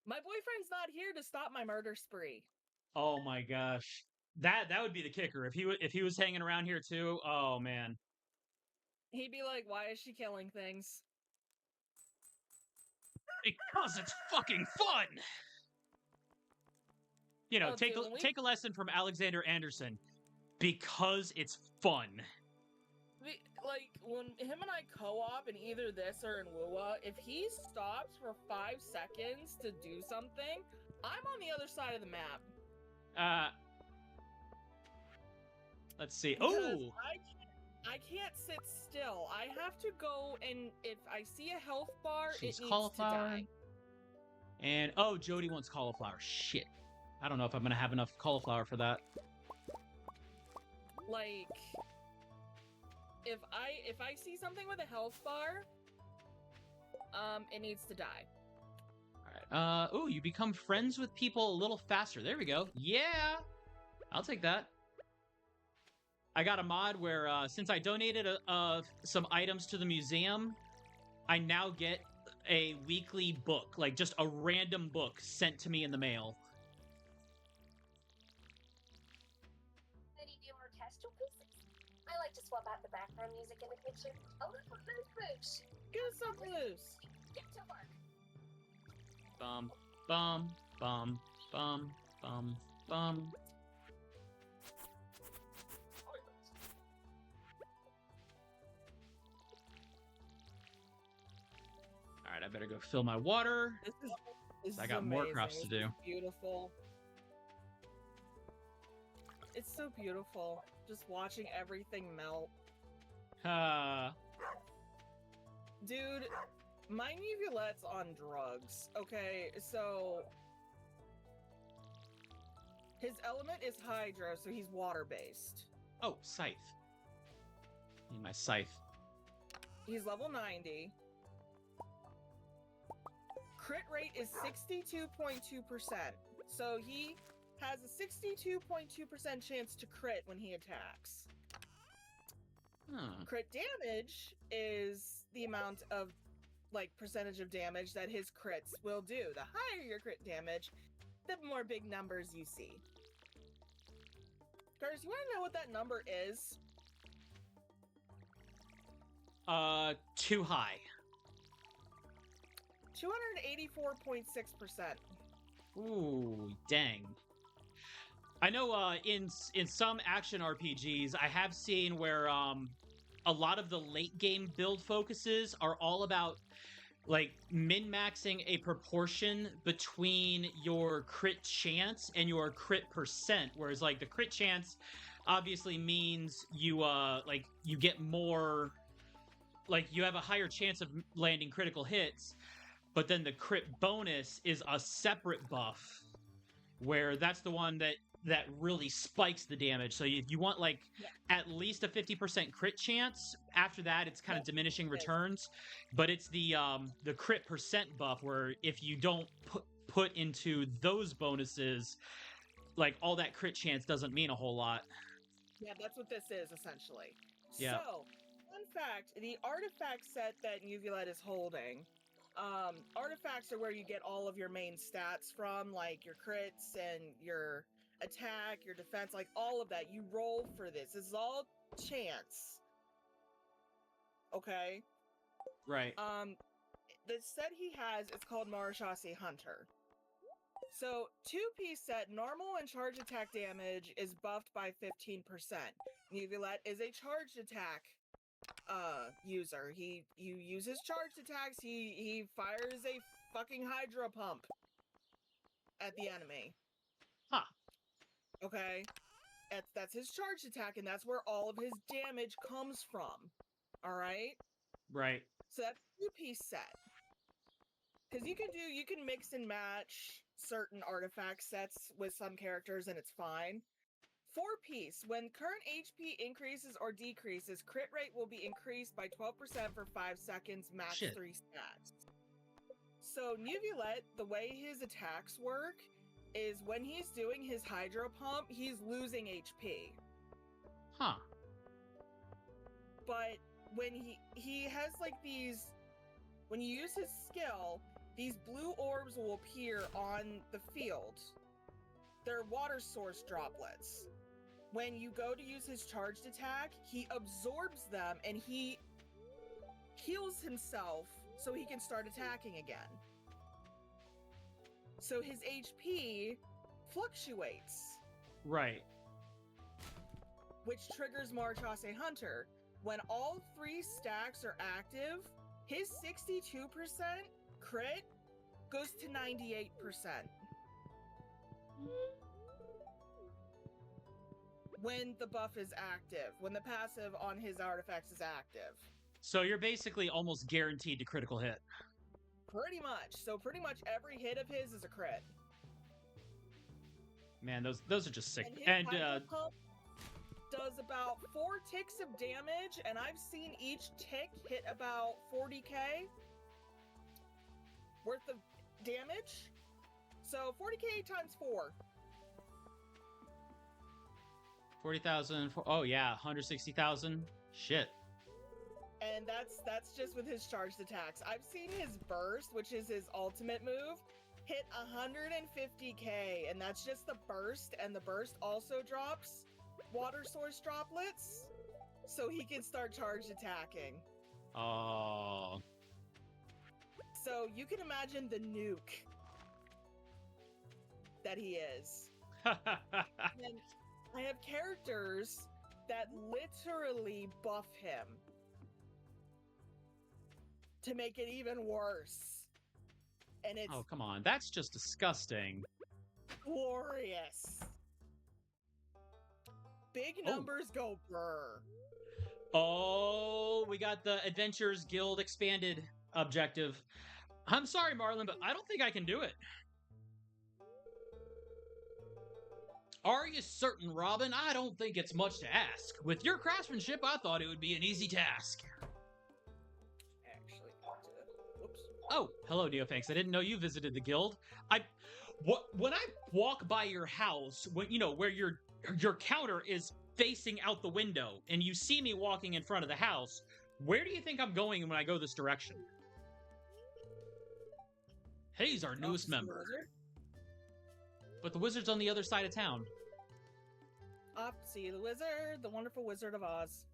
My boyfriend's not here to stop my murder spree. Oh my gosh. That would be the kicker. If he was hanging around here too, oh man. He'd be like, why is she killing things? Because it's fucking fun. You know, take a lesson from Alexander Anderson. Because it's fun. Like, when him and I co-op in either this or in Wua, if he stops for 5 seconds to do something, I'm on the other side of the map. Let's see. Because Oh! I can't sit still. I have to go, and if I see a health bar, She's it needs to die. And, oh, Jody wants cauliflower. Shit. I don't know if I'm gonna have enough cauliflower for that. Like, if I see something with a health bar, it needs to die. Alright, oh, you become friends with people a little faster. There we go. Yeah! I'll take that. I got a mod where, since I donated some items to the museum, I now get a weekly book, like just a random book sent to me in the mail. I like to swap out the background music in the kitchen. A little boosh. Give us some loose. Get to work. Bum, bum, bum, bum, bum, bum. Alright, I better go fill my water. This I is got amazing. more crops to do. Beautiful. It's so beautiful. Just watching everything melt. Dude, my Nevulette's on drugs. Okay, so his element is Hydro, so he's water-based. Oh, scythe. Need my scythe. He's level 90. Crit rate is 62.2%. So he has a 62.2% chance to crit when he attacks. Crit damage is the amount of, like, percentage of damage that his crits will do. The higher your crit damage, the more big numbers you see. Curtis, you want to know what that number is? Too high. 284.6%. Ooh, dang. I know in some action RPGs, I have seen where a lot of the late game build focuses are all about like min-maxing a proportion between your crit chance and your crit percent, whereas like the crit chance obviously means you like you get more, like you have a higher chance of landing critical hits, but then the crit bonus is a separate buff where that's the one that really spikes the damage. So if you want like at least a 50% crit chance, after that it's kind of diminishing returns. But it's the crit percent buff where if you don't put into those bonuses, like all that crit chance doesn't mean a whole lot. Yeah, that's what this is essentially. Yeah. So, fun fact, the artifact set that Uvulette is holding, artifacts are where you get all of your main stats from, like your crits and your attack, your defense, like all of that. You roll for this. This is all chance. Okay? Right. The set he has is called Marashasi Hunter. So, 2-piece set, normal and charge attack damage is buffed by 15%. Uvulette is a charged attack user. He uses charged attacks. He fires a fucking hydro pump at the enemy. Huh. Okay? That's his charged attack, and that's where all of his damage comes from. Alright? Right. So that's 2-piece set. Because you can mix and match certain artifact sets with some characters and it's fine. 4-piece, when current HP increases or decreases, crit rate will be increased by 12% for 5 seconds, max 3 stats. So Neuvulette, the way his attacks work is when he's doing his hydro pump, he's losing HP. Huh. But when he has like these, when you use his skill, these blue orbs will appear on the field. They're water source droplets. When you go to use his charged attack, he absorbs them and he heals himself so he can start attacking again. So his HP fluctuates. Right. Which triggers Marchase Hunter. When all 3 stacks are active, his 62% crit goes to 98%. When the buff is active, when the passive on his artifacts is active. So you're basically almost guaranteed to critical hit. Pretty much. So pretty much every hit of his is a crit. Man, those are just sick. And his Hydro Pump does about 4 ticks of damage, and I've seen each tick hit about 40k worth of damage. So 40k times 4. 40,000. Oh yeah, 160,000. Shit. And that's just with his charged attacks. I've seen his burst, which is his ultimate move, hit 150k, and that's just the burst, and the burst also drops water source droplets, so he can start charged attacking. Oh. So you can imagine the nuke that he is. And I have characters that literally buff him to make it even worse. And it's Oh, come on. That's just disgusting. glorious. Big numbers go brr. Oh, we got the Adventurers Guild expanded objective. I'm sorry, Marlon, but I don't think I can do it. Are you certain, Robin? I don't think it's much to ask. With your craftsmanship, I thought it would be an easy task. Actually, whoops. Oh, hello, Neophanks. I didn't know you visited the guild. When I walk by your house, when where your counter is facing out the window, and you see me walking in front of the house, where do you think I'm going when I go this direction? He's our newest member. Wizard. But the wizard's on the other side of town. Up, see the wizard, the wonderful Wizard of Oz.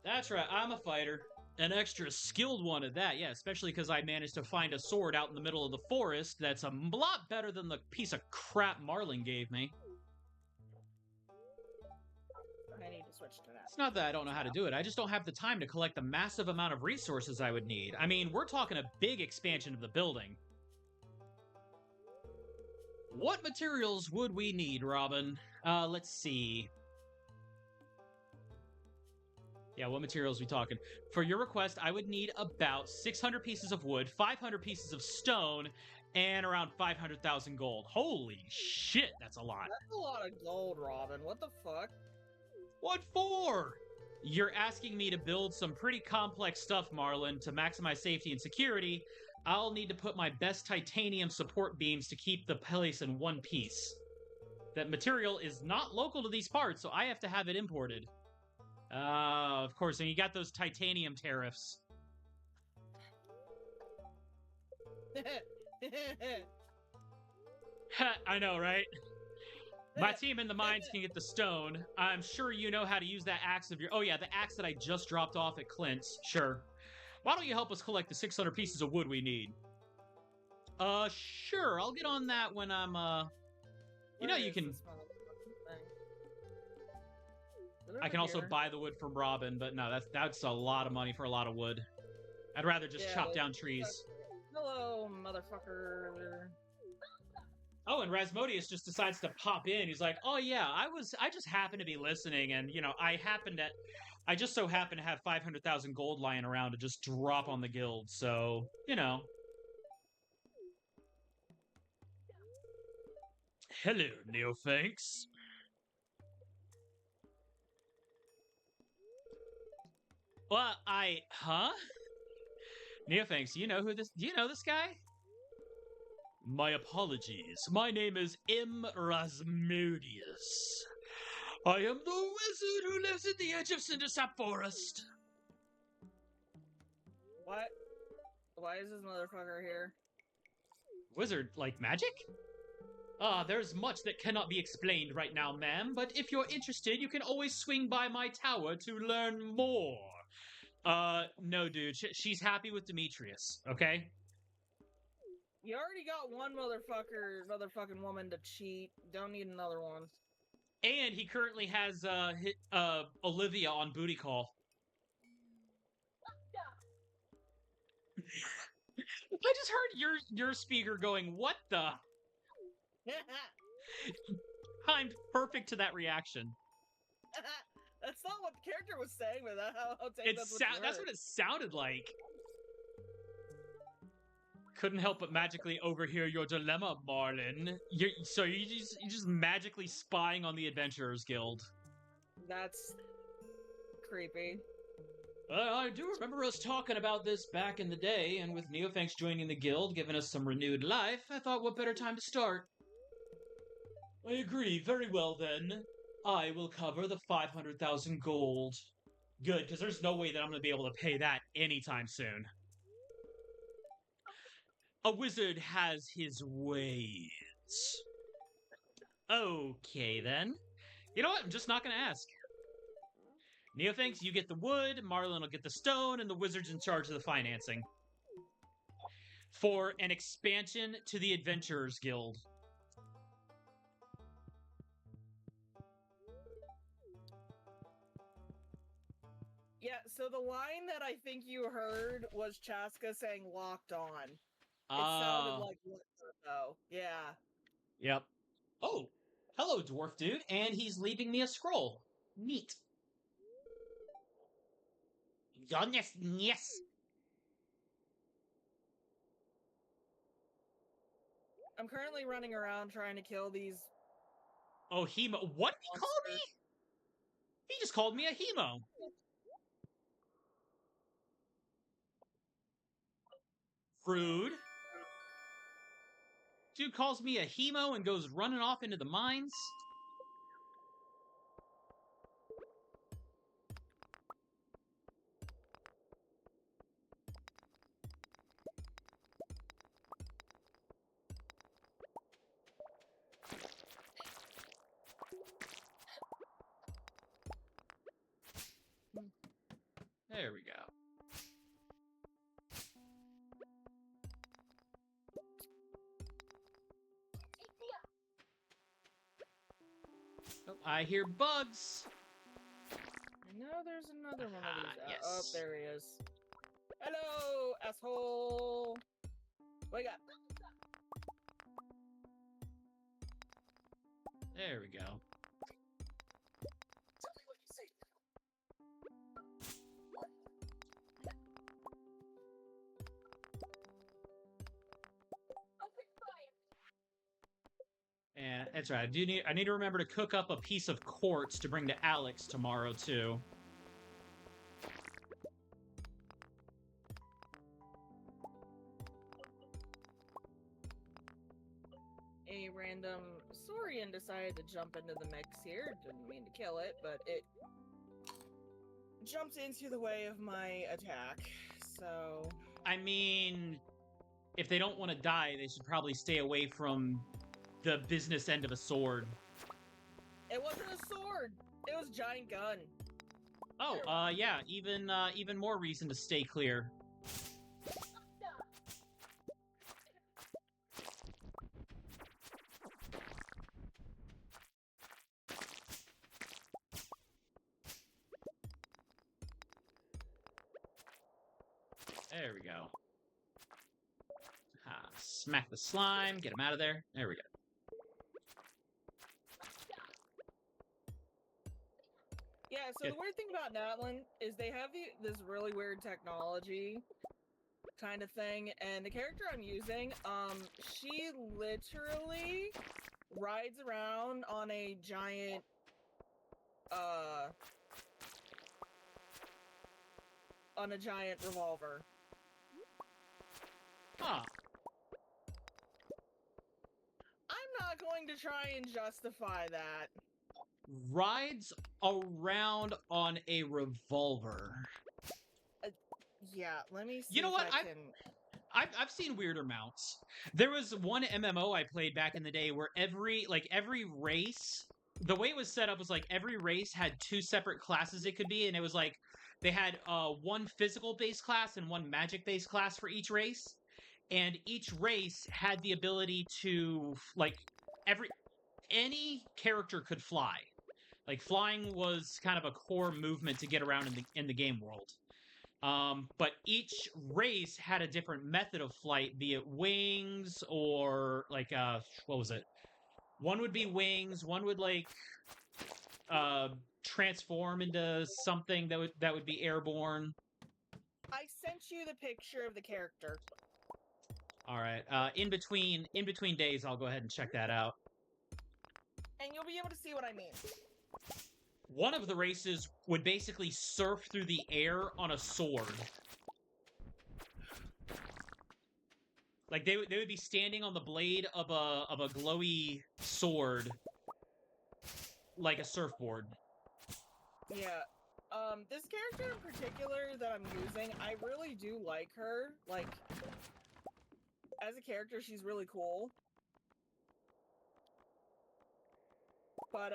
That's right, I'm a fighter. An extra skilled one at that, yeah, especially because I managed to find a sword out in the middle of the forest that's a lot better than the piece of crap Marlin gave me. I need to switch to that. It's not that I don't know how to do it, I just don't have the time to collect the massive amount of resources I would need. I mean, we're talking a big expansion of the building. What materials would we need, Robin? Let's see. Yeah, what materials are we talking? For your request, I would need about 600 pieces of wood, 500 pieces of stone, and around 500,000 gold. Holy shit, that's a lot. That's a lot of gold, Robin. What the fuck? What for? You're asking me to build some pretty complex stuff, Marlin, to maximize safety and security. I'll need to put my best titanium support beams to keep the place in one piece. That material is not local to these parts, so I have to have it imported. Of course, and you got those titanium tariffs. I know, right? My team in the mines can get the stone. I'm sure you know how to use that axe of your... Oh yeah, the axe that I just dropped off at Clint's. Sure. Why don't you help us collect the 600 pieces of wood we need? Sure. I'll get on that when I'm, You know, you can... I can also buy the wood from Robin, but no, that's a lot of money for a lot of wood. I'd rather just chop down trees. Hello, motherfucker. Oh, and Rasmodius just decides to pop in. He's like, "Oh yeah, I just happened to be listening, and I just so happen to have 500,000 gold lying around to just drop on the guild, so, Hello, Neophanks. Well, Neophanks, do you know this guy? My apologies. My name is M. Rasmodius. I am the wizard who lives at the edge of Cindersap Forest. What? Why is this motherfucker here? Wizard, like magic? Ah, there's much that cannot be explained right now, ma'am, but if you're interested, you can always swing by my tower to learn more. No, dude, she's happy with Demetrius, okay? You already got one motherfucking woman to cheat. Don't need another one. And he currently has, Olivia on booty call. I just heard your speaker going, what the? Timed perfect to that reaction. That's not what the character was saying, but I'll take That's what it sounded like. Couldn't help but magically overhear your dilemma, Marlin. You're just magically spying on the Adventurers Guild. That's creepy. I do remember us talking about this back in the day, and with Neophanks joining the guild, giving us some renewed life, I thought what better time to start. I agree. Very well, then. I will cover the 500,000 gold. Good, because there's no way that I'm going to be able to pay that anytime soon. A wizard has his ways. Okay, then. You know what? I'm just not going to ask. Neophanks, you get the wood, Marlin will get the stone, and the wizard's in charge of the financing. For an expansion to the Adventurers Guild. Yeah, so the line that I think you heard was Chaska saying locked on. It sounded like though. Yeah. Yep. Oh, hello, dwarf dude, and he's leaving me a scroll. Neat. Yes. I'm currently running around trying to kill these. Oh, Hemo. What did he call me? He just called me a Hemo. Rude. Dude calls me a Hemo and goes running off into the mines. There we go. Oh, I hear bugs. I know there's another one of these. Yes. Oh, there he is. Hello, asshole. What you got? There we go. And that's right. I need to remember to cook up a piece of quartz to bring to Alex tomorrow too. A random Saurian decided to jump into the mix here. Didn't mean to kill it, but it jumped into the way of my attack. So I mean, if they don't want to die, they should probably stay away from the business end of a sword. It wasn't a sword. It was a giant gun. Oh, yeah, even more reason to stay clear. There we go. Smack the slime, get him out of there. There we go. Yeah, so the weird thing about Natlin is they have this really weird technology kind of thing, and the character I'm using, she literally rides around on a giant, revolver. Huh. I'm not going to try and justify that. Rides around on a revolver. Yeah, let me see. You know what? I've seen weirder mounts. There was one MMO I played back in the day where every race, the way it was set up was like every race had two separate classes it could be, and it was like they had one physical based class and one magic based class for each race, and each race had the ability to any character could fly. Like flying was kind of a core movement to get around in the game world. But each race had a different method of flight, be it wings or like what was it? One would be wings, one would uh transform into something that would be airborne. I sent you the picture of the character. All right. In between days, I'll go ahead and check that out. And you'll be able to see what I mean. One of the races would basically surf through the air on a sword. Like they would be standing on the blade of a glowy sword, like a surfboard. Yeah. This character in particular that I'm using, I really do like her. Like, as a character, she's really cool. But,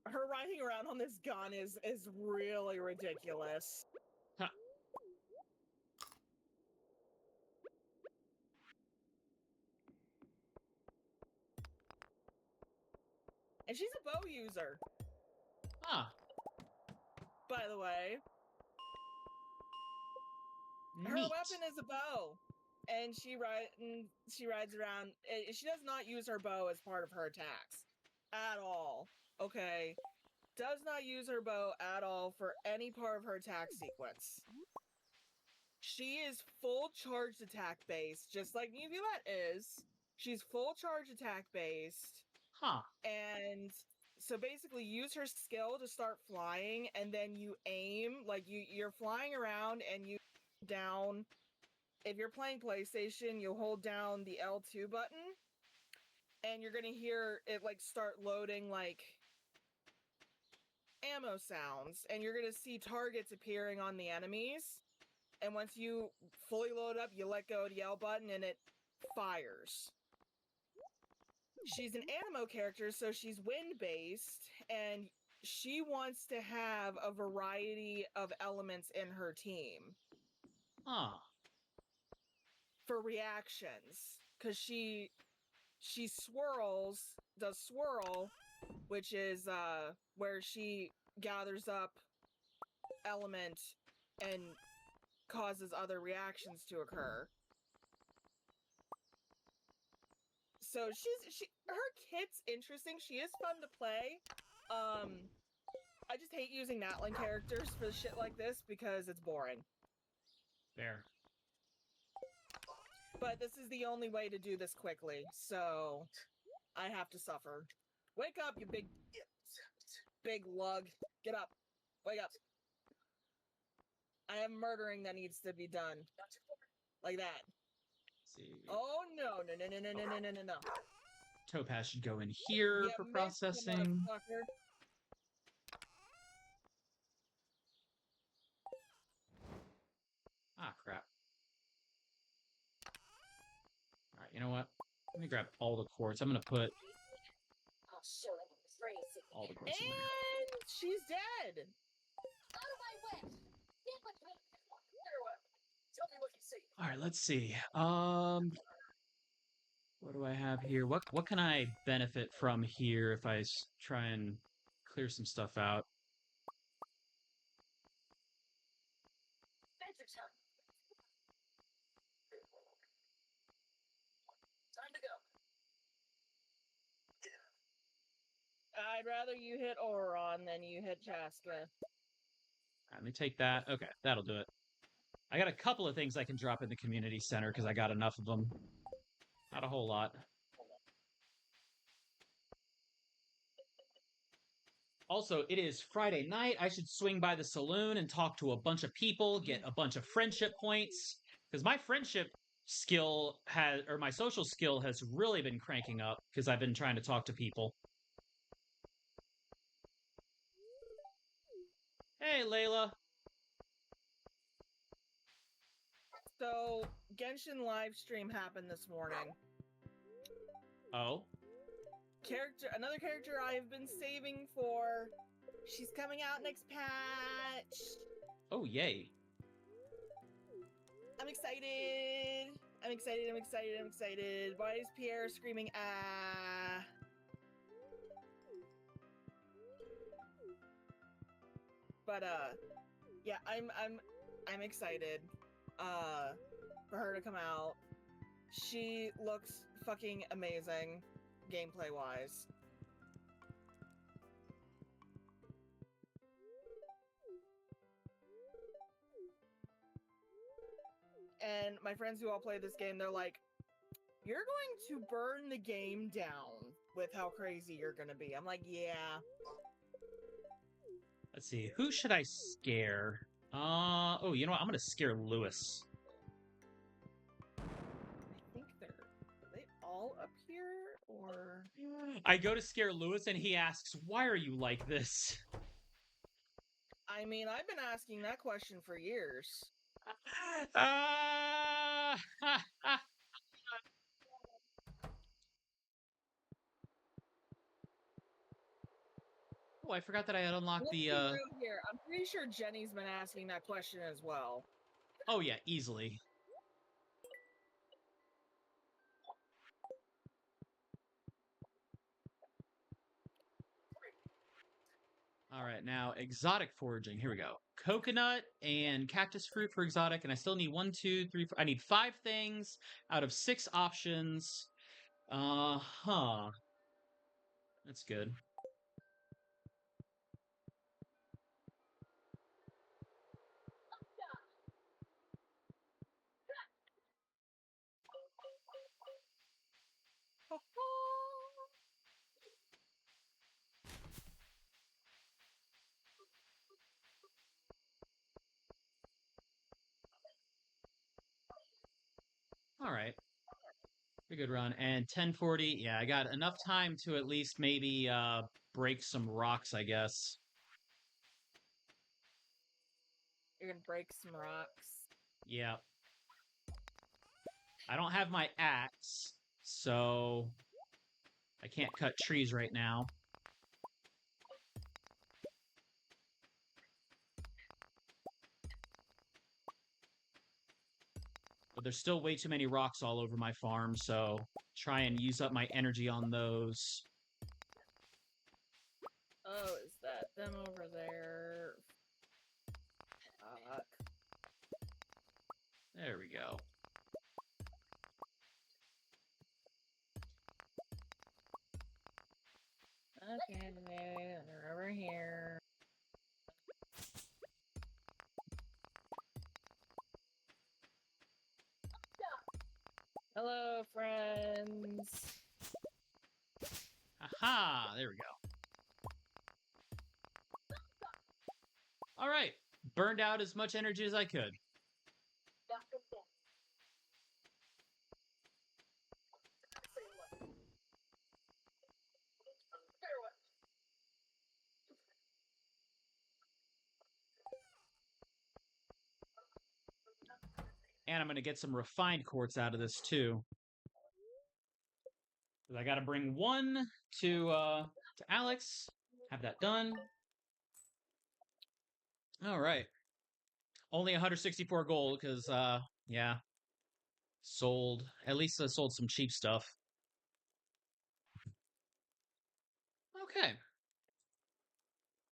her riding around on this gun is really ridiculous. Huh. And she's a bow user. Huh. By the way. Her Neat. weapon is a bow. And she rides around. She does not use her bow as part of her attacks. At all. Okay? Does not use her bow at all for any part of her attack sequence. She is full charged attack based, just like Nuvulette is. She's full charge attack based. Huh. And so basically use her skill to start flying, and then you aim, like you're flying around and you down. If you're playing PlayStation, you'll hold down the L2 button, and you're gonna hear it like start loading like ammo sounds, and you're gonna see targets appearing on the enemies. And once you fully load up, you let go of the L button and it fires. She's an animo character, so she's wind-based, and she wants to have a variety of elements in her team. Huh. For reactions. Because she does swirl, which is where she gathers up element and causes other reactions to occur. So her kit's interesting. She is fun to play. I just hate using Natlan characters for shit like this because it's boring. Fair. But this is the only way to do this quickly, so I have to suffer. Wake up, you big lug. Get up. Wake up. I have murdering that needs to be done. Like that. Let's see. Oh no. Topaz should go in here You for missed, processing. motherfucker. Ah, crap. Alright, you know what? Let me grab all the quartz. I'm gonna put I'll show him crazy. all the quartz in there. And she's dead. Out of my way! Get with me! Tell me what you see. Alright, let's see. What do I have here? What can I benefit from here if I try and clear some stuff out? Adventure time. Time to go. I'd rather you hit Oron than you hit Chaska. Let me take that. Okay, that'll do it. I got a couple of things I can drop in the community center because I got enough of them. Not a whole lot. Also, it is Friday night. I should swing by the saloon and talk to a bunch of people, get a bunch of friendship points. Because my friendship skill my social skill has really been cranking up because I've been trying to talk to people. Hey, Layla. So, Genshin live stream happened this morning. Oh? Another character I've been saving for. She's coming out next patch. Oh, yay. I'm excited. I'm excited, I'm excited, I'm excited. Why is Pierre screaming, ah? But, yeah, I'm excited, for her to come out. She looks fucking amazing, gameplay-wise. And my friends who all play this game, they're like, you're going to burn the game down with how crazy you're gonna be. I'm like, yeah. Let's see. Who should I scare? Oh, you know what? I'm gonna scare Lewis. I think are they all up here, or? I go to scare Lewis and he asks, why are you like this? I mean, I've been asking that question for years. Oh, I forgot that I had unlocked Let's the, be real here. I'm pretty sure Jenny's been asking that question as well. Oh, yeah, easily. All right, now exotic foraging. Here we go. Coconut and cactus fruit for exotic, and I still need 1, 2, 3, 4. I need 5 things out of 6 options. Huh. That's good. All right. A good run. And 1040, yeah, I got enough time to at least maybe break some rocks, I guess. You're gonna break some rocks. Yeah. I don't have my axe, so I can't cut trees right now. But there's still way too many rocks all over my farm, so try and use up my energy on those. Oh, is that them over there? Fuck. There we go. Okay, they're over here. Hello, friends. Aha! There we go. All right. Burned out as much energy as I could. And I'm going to get some refined quartz out of this, too. I got to bring 1 to Alex. Have that done. All right. Only 164 gold, because, yeah. Sold. At least I sold some cheap stuff. Okay.